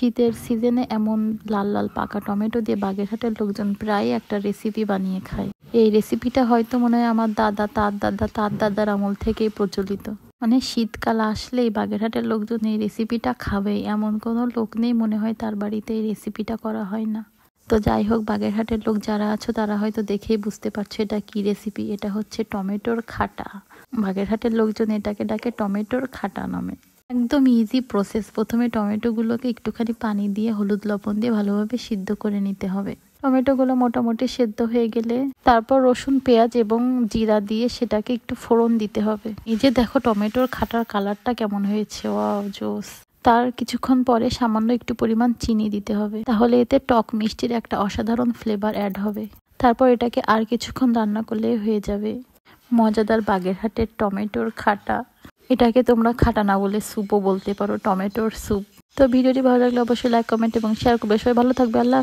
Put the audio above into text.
শীতের সিজনে এমন লাল লাল পাকা টমেটো দিয়ে বাগেরহাটের লোকজন প্রায় একটা রেসিপি বানিয়ে খায়। এই রেসিপিটা হয়তো মনে হয় আমার দাদা তার দাদার আমল থেকেই প্রচলিত। মানে শীতকাল আসলেই বাগেরহাটের লোকজন এই রেসিপিটা খাবে, এমন কোনো লোক নেই মনে হয় তার বাড়িতে এই রেসিপিটা করা হয় না। তো যাই হোক, বাগেরহাটের লোক যারা আছো তারা হয়তো দেখেই বুঝতে পারছো এটা কি রেসিপি। এটা হচ্ছে টমেটোর খাটা। বাগেরহাটের লোকজন এটাকে ডাকে টমেটোর খাটা নামে। একদম ইজি প্রসেস। প্রথমে টমেটোগুলোকে একটুখানি পানি দিয়ে হলুদ লবণ দিয়ে ভালোভাবে সিদ্ধ করে নিতে হবে। টমেটোগুলো মোটামুটি সেদ্ধ হয়ে গেলে তারপর রসুন পেঁয়াজ এবং জিরা দিয়ে সেটাকে একটু ফোড়ন দিতে হবে। এই যে দেখো টমেটোর খাটার কালারটা কেমন হয়েছে, ওয়াও জোস। তার কিছুক্ষণ পরে সামান্য একটু পরিমাণ চিনি দিতে হবে, তাহলে এতে টক মিষ্টির একটা অসাধারণ ফ্লেভার অ্যাড হবে। তারপর এটাকে আর কিছুক্ষণ রান্না করলে হয়ে যাবে মজাদার বাগেরহাটের টমেটোর খাটা। এটাকে তোমরা খাটা না বলে স্যুপও বলতে পারো, টমেটোর স্যুপ। তো ভিডিওটি ভালো লাগলে অবশ্যই লাইক কমেন্ট এবং শেয়ার করবে। সবাই ভালো থাকবে। আল্লাহ।